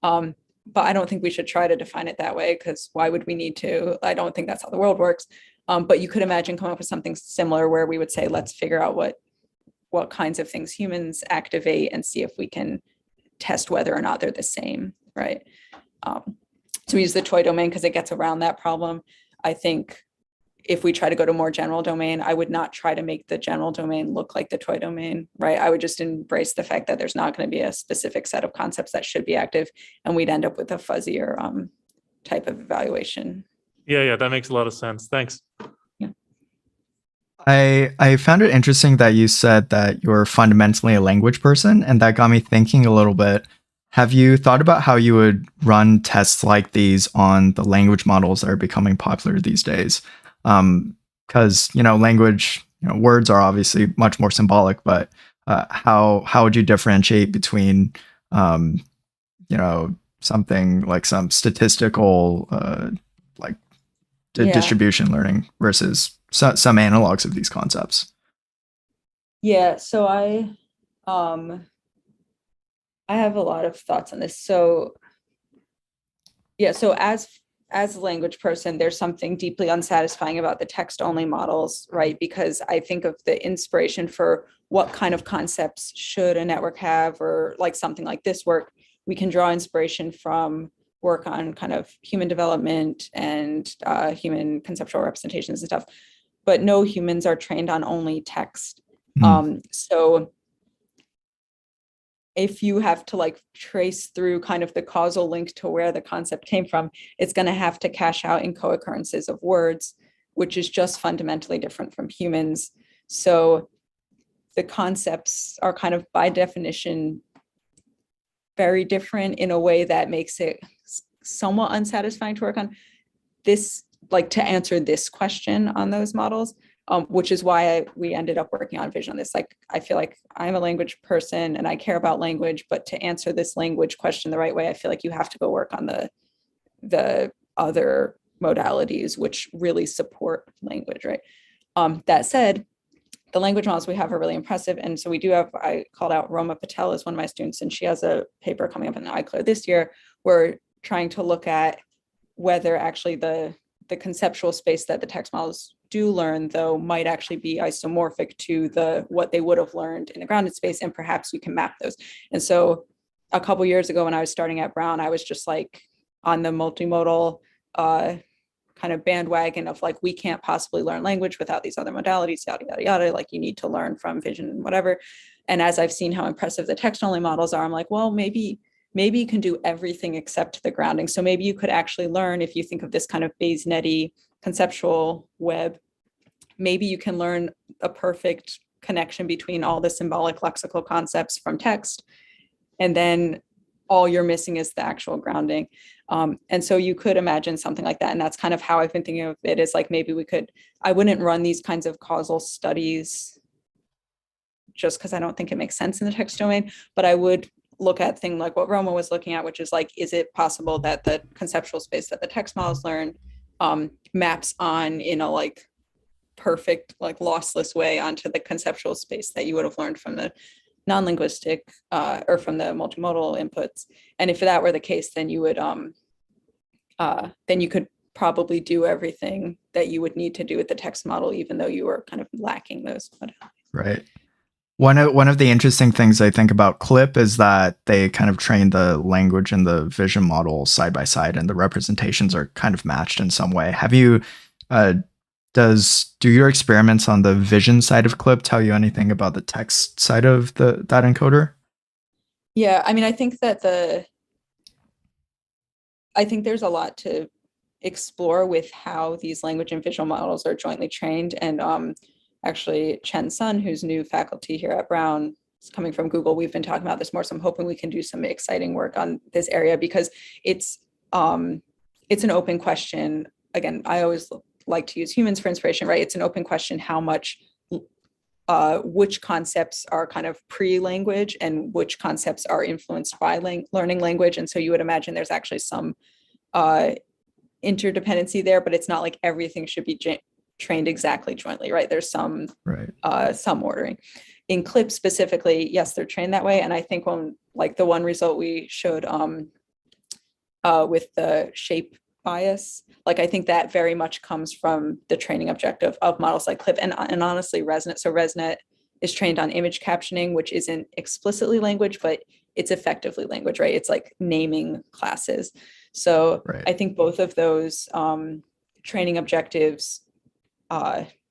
But I don't think we should try to define it that way, because why would we need to? I don't think that's how the world works. But you could imagine coming up with something similar where we would say, let's figure out what kinds of things humans activate and see if we can test whether or not they're the same, right? So we use the toy domain because it gets around that problem. I think if we try to go to more general domain, I would not try to make the general domain look like the toy domain, right? I would just embrace the fact that there's not going to be a specific set of concepts that should be active, and we'd end up with a fuzzier type of evaluation. Yeah, that makes a lot of sense. Thanks. Yeah. I found it interesting that you said that you're fundamentally a language person, and that got me thinking a little bit. Have you thought about how you would run tests like these on the language models that are becoming popular these days? Because, language, words are obviously much more symbolic, but how would you differentiate between, something like some statistical, distribution learning versus some analogs of these concepts? Yeah, so I have a lot of thoughts on this. So yeah, so as a language person, there's something deeply unsatisfying about the text-only models, right? Because I think of the inspiration for what kind of concepts should a network have, or like something like this work, we can draw inspiration from work on kind of human development and human conceptual representations and stuff, but no humans are trained on only text. So if you have to like trace through kind of the causal link to where the concept came from, it's going to have to cache out in co-occurrences of words, which is just fundamentally different from humans. So the concepts are kind of by definition very different in a way that makes it somewhat unsatisfying to work on this, like to answer this question on those models, which is why we ended up working on vision on this. Like, I feel like I'm a language person and I care about language, but to answer this language question the right way, I feel like you have to go work on the other modalities which really support language, right? That said, the language models we have are really impressive. And so we do have, I called out Roma Patel as one of my students, and she has a paper coming up in the iClear this year. We're trying to look at whether actually the conceptual space that the text models do learn, though, might actually be isomorphic to what they would have learned in the grounded space, and perhaps we can map those. And so a couple years ago when I was starting at Brown, I was just like on the multimodal kind of bandwagon of like, we can't possibly learn language without these other modalities, yada, yada, yada, like you need to learn from vision and whatever. And as I've seen how impressive the text-only models are, I'm like, well, maybe you can do everything except the grounding. So maybe you could actually learn, if you think of this kind of Bayes-Netty conceptual web, maybe you can learn a perfect connection between all the symbolic lexical concepts from text, and then all you're missing is the actual grounding. And so you could imagine something like that. And that's kind of how I've been thinking of it, is like, maybe I wouldn't run these kinds of causal studies just because I don't think it makes sense in the text domain, but I would look at things like what Roma was looking at, which is like, is it possible that the conceptual space that the text models learn maps on in a perfect, lossless way onto the conceptual space that you would have learned from the non-linguistic or from the multimodal inputs. And if that were the case, then you would then you could probably do everything that you would need to do with the text model, even though you were kind of lacking those modalities. Right. One of the interesting things I think about CLIP is that they kind of train the language and the vision model side by side, and the representations are kind of matched in some way. Have you, do your experiments on the vision side of CLIP tell you anything about the text side of that encoder? Yeah, I mean, I think there's a lot to explore with how these language and visual models are jointly trained. And actually, Chen Sun, who's new faculty here at Brown, is coming from Google. We've been talking about this more, so I'm hoping we can do some exciting work on this area, because it's an open question. Again, I always like to use humans for inspiration, right? It's an open question how much, which concepts are kind of pre-language and which concepts are influenced by learning language. And so you would imagine there's actually some interdependency there, but it's not like everything should be trained exactly jointly, right? There's some ordering. In CLIP specifically, yes, they're trained that way. And I think when, like, the one result we showed with the shape bias, like, I think that very much comes from the training objective of models like CLIP and honestly ResNet. So ResNet is trained on image captioning, which isn't explicitly language, but it's effectively language, right? It's like naming classes. So I think both of those training objectives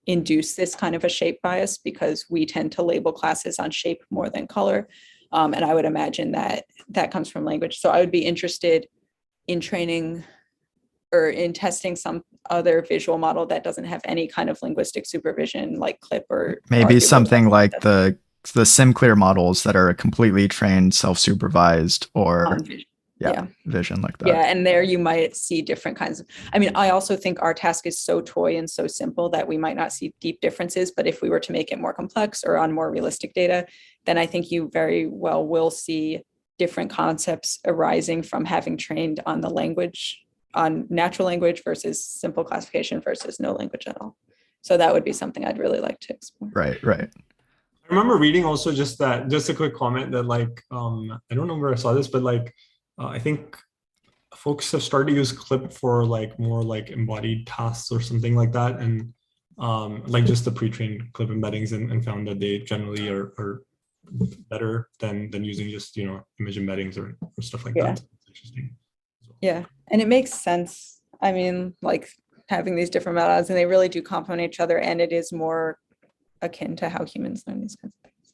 induce this kind of a shape bias, because we tend to label classes on shape more than color. And I would imagine that comes from language. So I would be interested in training or in testing some other visual model that doesn't have any kind of linguistic supervision, like CLIP, or maybe something like the SimClear models that are completely trained, self-supervised, or vision like that. Yeah, and there you might see different kinds of, I mean, I also think our task is so toy and so simple that we might not see deep differences, but if we were to make it more complex or on more realistic data, then I think you very well will see different concepts arising from having trained on the language, on natural language versus simple classification versus no language at all. So that would be something I'd really like to explore. Right. I remember reading also just a quick comment that, like, I don't know where I saw this, but like, I think folks have started to use CLIP for like more like embodied tasks or something like that, and like just the pre-trained CLIP embeddings, and found that they generally are better than using just, you know, image embeddings or stuff like that. It's interesting. Yeah, and it makes sense. I mean, like, having these different methods, and they really do complement each other, and it is more akin to how humans learn these kinds of things.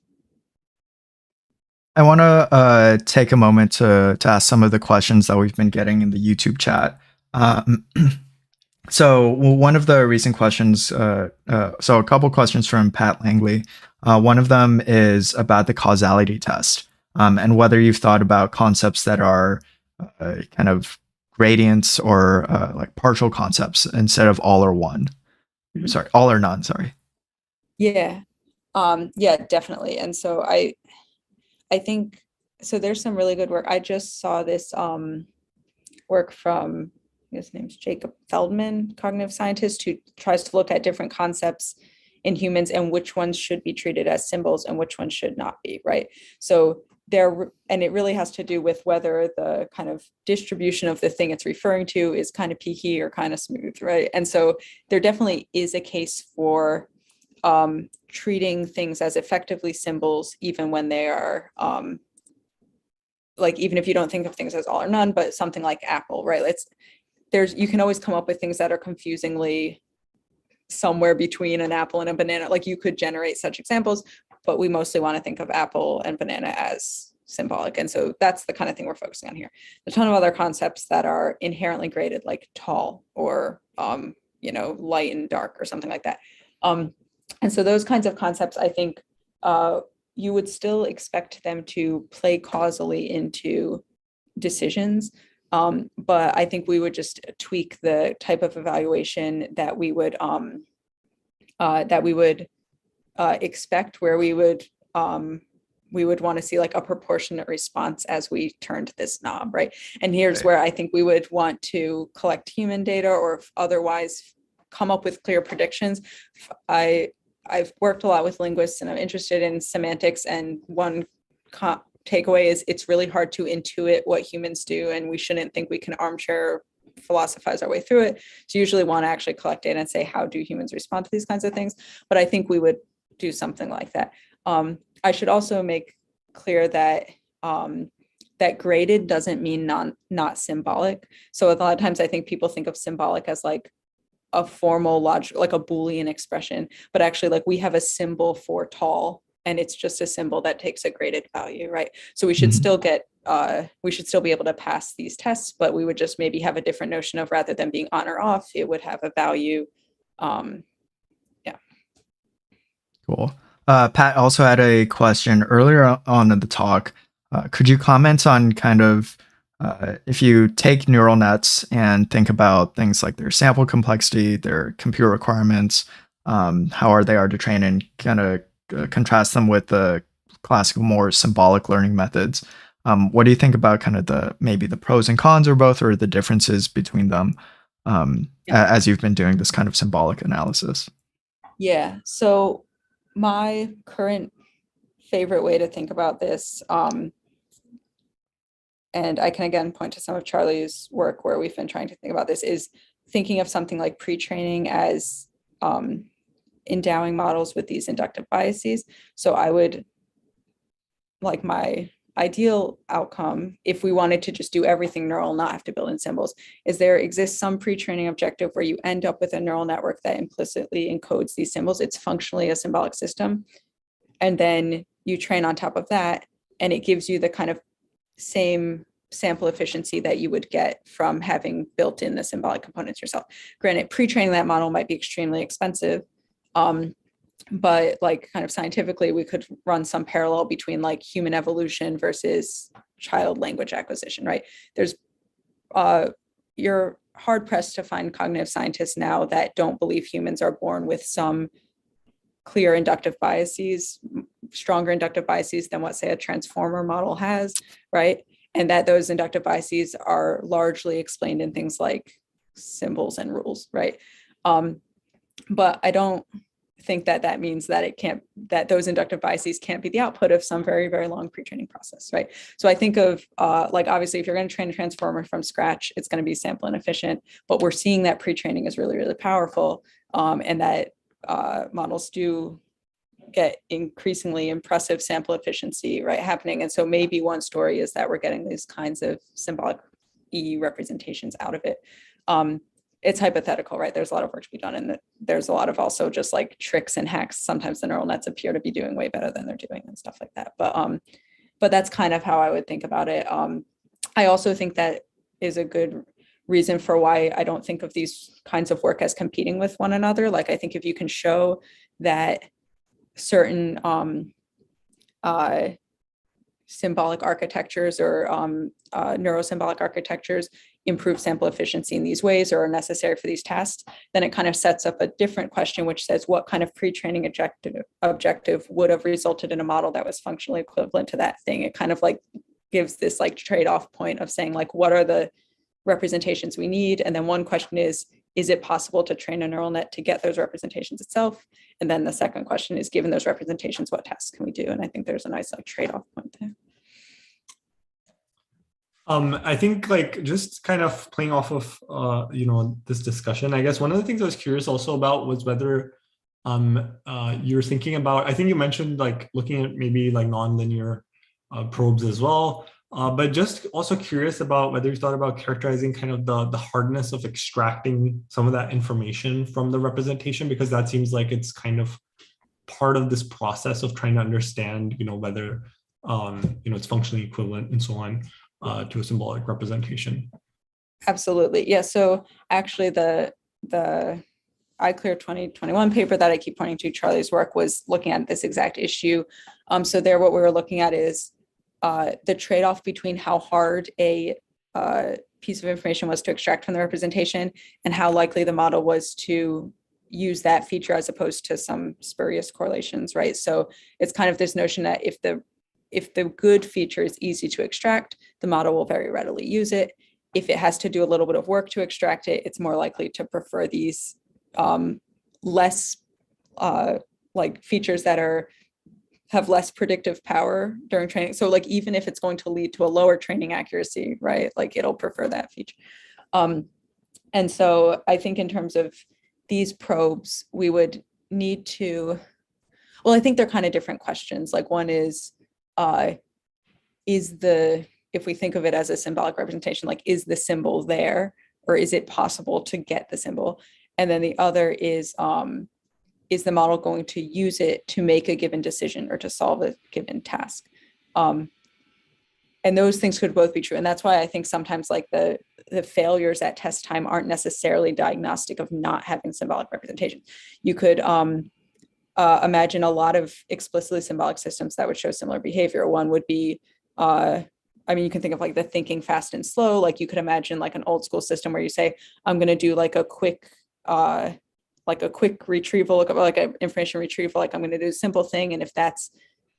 I want to take a moment to ask some of the questions that we've been getting in the YouTube chat. So one of the recent questions, so a couple questions from Pat Langley. One of them is about the causality test, and whether you've thought about concepts that are kind of gradients or like partial concepts instead of all or one. Sorry, all or none, sorry. Yeah, definitely. And so I think, so there's some really good work. I just saw this work from, his name's Jacob Feldman, cognitive scientist, who tries to look at different concepts in humans and which ones should be treated as symbols and which ones should not be, right? So and it really has to do with whether the kind of distribution of the thing it's referring to is kind of peaky or kind of smooth, right? And so there definitely is a case for treating things as effectively symbols, even when they are like, even if you don't think of things as all or none, but something like apple, right? You can always come up with things that are confusingly somewhere between an apple and a banana. Like, you could generate such examples, but we mostly want to think of apple and banana as symbolic. And so that's the kind of thing we're focusing on here. There's a ton of other concepts that are inherently graded, like tall or light and dark or something like that. And so those kinds of concepts, I think you would still expect them to play causally into decisions. But I think we would just tweak the type of evaluation that we would expect, where we would want to see like a proportionate response as we turned this knob, right? And here's where I think we would want to collect human data, or otherwise come up with clear predictions. I I've worked a lot with linguists and I'm interested in semantics, and one takeaway is it's really hard to intuit what humans do, and we shouldn't think we can armchair philosophize our way through it. So you usually want to actually collect data and say, how do humans respond to these kinds of things? But I think we would do something like that. I should also make clear that that graded doesn't mean not symbolic. So a lot of times I think people think of symbolic as like a formal logic, like a Boolean expression, but actually like we have a symbol for tall, and it's just a symbol that takes a graded value, right? So we should still get, we should still be able to pass these tests, but we would just maybe have a different notion of, rather than being on or off, it would have a value. Yeah. Cool. Pat also had a question earlier on in the talk. Could you comment on kind of if you take neural nets and think about things like their sample complexity, their compute requirements, how hard they are to train, and kind of contrast them with the classical, more symbolic learning methods. What do you think about kind of maybe the pros and cons or both, or the differences between them as you've been doing this kind of symbolic analysis? Yeah, so my current favorite way to think about this, and I can again point to some of Charlie's work where we've been trying to think about this, is thinking of something like pre-training as endowing models with these inductive biases. So I would, like, my ideal outcome, if we wanted to just do everything neural, not have to build in symbols, is there exists some pre-training objective where you end up with a neural network that implicitly encodes these symbols. It's functionally a symbolic system. And then you train on top of that, and it gives you the kind of same sample efficiency that you would get from having built in the symbolic components yourself. Granted, pre-training that model might be extremely expensive, but like kind of scientifically, we could run some parallel between like human evolution versus child language acquisition, right? There's, you're hard pressed to find cognitive scientists now that don't believe humans are born with some clear inductive biases, stronger inductive biases than what, say, a transformer model has, right? And that those inductive biases are largely explained in things like symbols and rules, right? But I don't think that that means that it can't, that those inductive biases can't be the output of some very, very long pre-training process, right? So I think of like, obviously, if you're going to train a transformer from scratch, it's going to be sample inefficient, but we're seeing that pre-training is really, really powerful, and that models do get increasingly impressive sample efficiency, right, happening. And so maybe one story is that we're getting these kinds of symbolic E representations out of it. It's hypothetical, right? There's a lot of work to be done, and there's a lot of also just like tricks and hacks. Sometimes the neural nets appear to be doing way better than they're doing and stuff like that. But that's kind of how I would think about it. I also think that is a good reason for why I don't think of these kinds of work as competing with one another. Like, I think if you can show that certain symbolic architectures or neuro-symbolic architectures improve sample efficiency in these ways or are necessary for these tasks, then it kind of sets up a different question, which says what kind of pre-training objective would have resulted in a model that was functionally equivalent to that thing. It kind of like gives this like trade-off point of saying, like, what are the representations we need? And then one question is it possible to train a neural net to get those representations itself? And then the second question is, given those representations, what tasks can we do? And I think there's a nice like trade-off point there. I think like just kind of playing off of this discussion, I guess one of the things I was curious also about was whether you're thinking about, I think you mentioned like looking at maybe like nonlinear probes as well, but just also curious about whether you thought about characterizing kind of the hardness of extracting some of that information from the representation, because that seems like it's kind of part of this process of trying to understand, whether it's functionally equivalent and so on. To a symbolic representation. Absolutely. Yeah. So actually the iClear 2021 paper that I keep pointing to, Charlie's work, was looking at this exact issue. So there, what we were looking at is the trade-off between how hard a piece of information was to extract from the representation and how likely the model was to use that feature as opposed to some spurious correlations, right? So it's kind of this notion that if the good feature is easy to extract, the model will very readily use it. If it has to do a little bit of work to extract it, it's more likely to prefer these less like features that have less predictive power during training. So like, even if it's going to lead to a lower training accuracy, right? Like it'll prefer that feature. And so I think in terms of these probes, we would need to, well, I think they're kind of different questions. Like one is if we think of it as a symbolic representation, like is the symbol there, or is it possible to get the symbol? And then the other is the model going to use it to make a given decision or to solve a given task? And those things could both be true. And that's why I think sometimes like the failures at test time aren't necessarily diagnostic of not having symbolic representation. You could imagine a lot of explicitly symbolic systems that would show similar behavior. One would be, I mean, you can think of like the thinking fast and slow. Like you could imagine like an old school system where you say, I'm going to do like a quick retrieval, like an information retrieval, like I'm going to do a simple thing. And if that's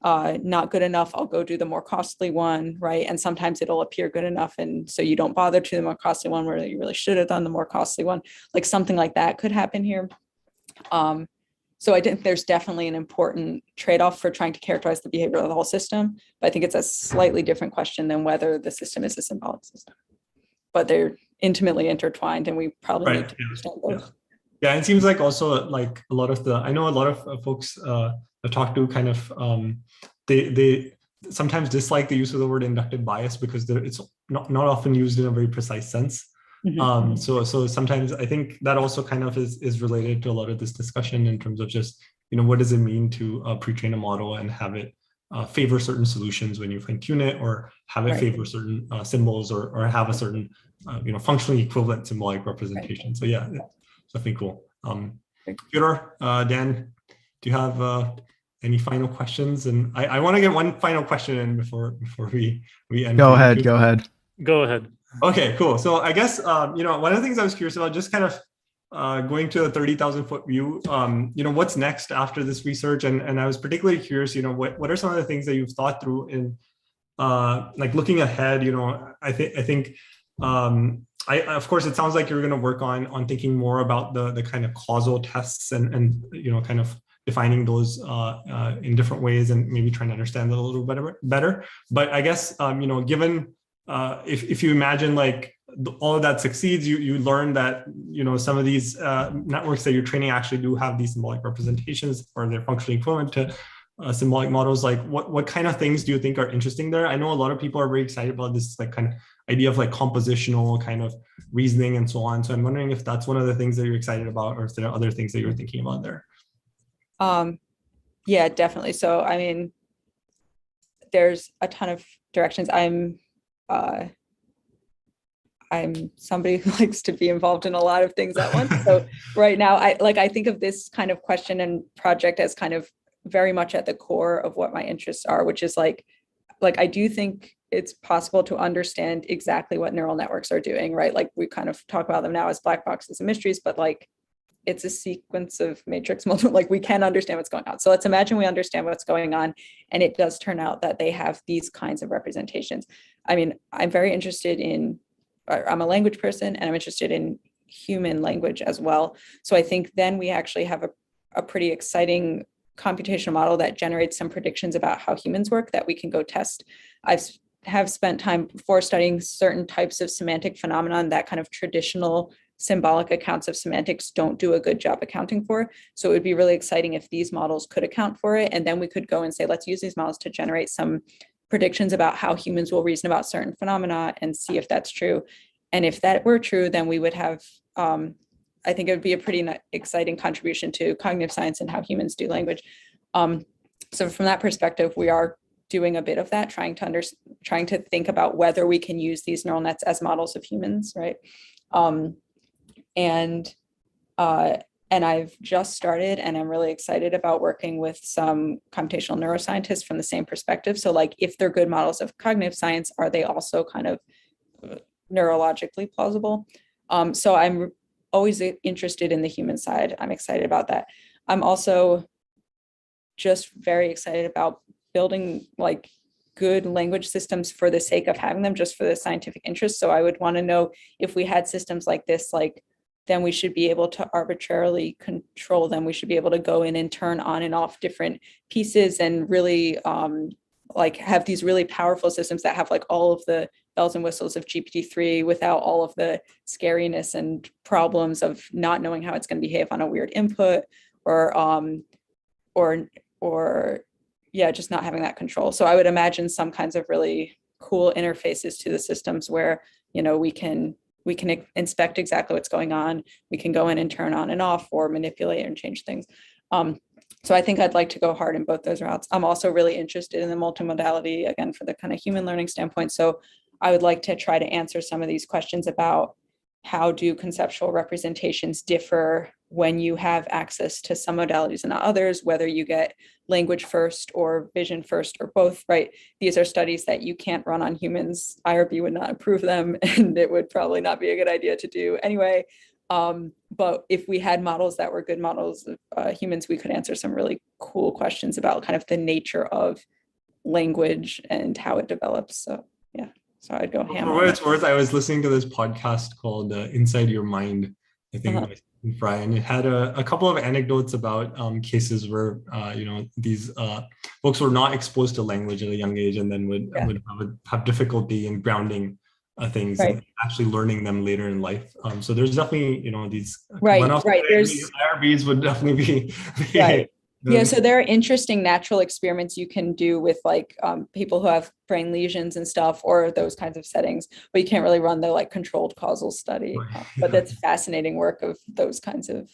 not good enough, I'll go do the more costly one, right? And sometimes it'll appear good enough, and so you don't bother to the more costly one where you really should have done the more costly one. Like something like that could happen here. So I think there's definitely an important trade-off for trying to characterize the behavior of the whole system, but I think it's a slightly different question than whether the system is a symbolic system. But they're intimately intertwined, and we probably need to understand both. Yeah, it seems like also like a lot of I know a lot of folks I talk to kind of, they sometimes dislike the use of the word inductive bias because it's not often used in a very precise sense. Mm-hmm. So sometimes I think that also kind of is related to a lot of this discussion in terms of just, what does it mean to pre-train a model and have it favor certain solutions when you fine tune it, or have it favor certain symbols, or have a certain, functionally equivalent symbolic representation. Right. So yeah, definitely cool. Peter, Dan, do you have any final questions? And I want to get one final question in before we end. Go ahead. Okay, cool. So I guess, one of the things I was curious about, just kind of going to a 30,000 foot view, what's next after this research? And I was particularly curious, what are some of the things that you've thought through in like looking ahead? I think of course, it sounds like you're going to work on thinking more about the kind of causal tests and kind of defining those in different ways, and maybe trying to understand it a little better. But I guess, given if you imagine like all of that succeeds, you learn that, some of these networks that you're training actually do have these symbolic representations, or they're functionally equivalent to symbolic models. Like what kind of things do you think are interesting there? I know a lot of people are very excited about this like kind of idea of like compositional kind of reasoning and so on. So I'm wondering if that's one of the things that you're excited about, or if there are other things that you're thinking about there. Yeah, definitely. So, I mean, there's a ton of directions. I'm somebody who likes to be involved in a lot of things at once. So right now, I think of this kind of question and project as kind of very much at the core of what my interests are, which is like I do think it's possible to understand exactly what neural networks are doing, right? Like we kind of talk about them now as black boxes and mysteries, but like it's a sequence of matrix multiple, like we can understand what's going on. So let's imagine we understand what's going on, and it does turn out that they have these kinds of representations. I mean, I'm very interested in, I'm a language person, and I'm interested in human language as well. So I think then we actually have a pretty exciting computational model that generates some predictions about how humans work that we can go test. I have spent time before studying certain types of semantic phenomenon that kind of traditional symbolic accounts of semantics don't do a good job accounting for. So it would be really exciting if these models could account for it. And then we could go and say, let's use these models to generate some predictions about how humans will reason about certain phenomena and see if that's true. And if that were true, then we would have, I think it would be a pretty exciting contribution to cognitive science and how humans do language. So from that perspective, we are doing a bit of that, trying to think about whether we can use these neural nets as models of humans, right? And I've just started, and I'm really excited about working with some computational neuroscientists from the same perspective. So like, if they're good models of cognitive science, are they also kind of neurologically plausible? So I'm always interested in the human side. I'm excited about that. I'm also just very excited about building like good language systems for the sake of having them, just for the scientific interest. So I would want to know if we had systems like this, like then we should be able to arbitrarily control them. We should be able to go in and turn on and off different pieces and really like have these really powerful systems that have like all of the bells and whistles of GPT-3 without all of the scariness and problems of not knowing how it's going to behave on a weird input or yeah, just not having that control. So I would imagine some kinds of really cool interfaces to the systems where, you know, we can inspect exactly what's going on. We can go in and turn on and off or manipulate and change things. So I think I'd like to go hard in both those routes. I'm also really interested in the multimodality, again, for the kind of human learning standpoint. So I would like to try to answer some of these questions about how do conceptual representations differ when you have access to some modalities and not others, whether you get language first or vision first or both, right? These are studies that you can't run on humans. IRB would not approve them, and it would probably not be a good idea to do anyway. But if we had models that were good models of humans, we could answer some really cool questions about kind of the nature of language and how it develops. So yeah, so I'd go ham. For what it's worth, I was listening to this podcast called Inside Your Mind, I think, by Stephen Fry, and it had a couple of anecdotes about cases where you know, these folks were not exposed to language at a young age and then would have difficulty in grounding things and actually learning them later in life. So there's definitely, you know, these there's IRBs would definitely be right. Yeah, so there are interesting natural experiments you can do with like people who have brain lesions and stuff, or those kinds of settings, but you can't really run the like controlled causal study. But that's fascinating work of those kinds of.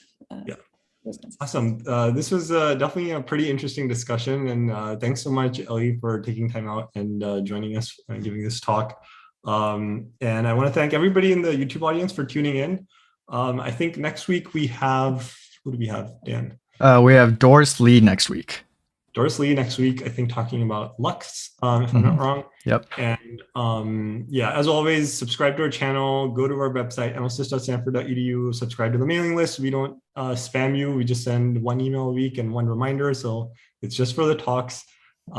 Awesome. This was definitely a pretty interesting discussion, and thanks so much, Ellie, for taking time out and joining us and giving this talk. And I want to thank everybody in the YouTube audience for tuning in. I think next week we have, who do we have, Dan? We have Doris Lee next week. Doris Lee next week, I think, talking about Lux, if I'm not wrong. Yep. And yeah, as always, subscribe to our channel, go to our website, mlsys.stanford.edu, subscribe to the mailing list. We don't spam you. We just send one email a week and one reminder. So it's just for the talks.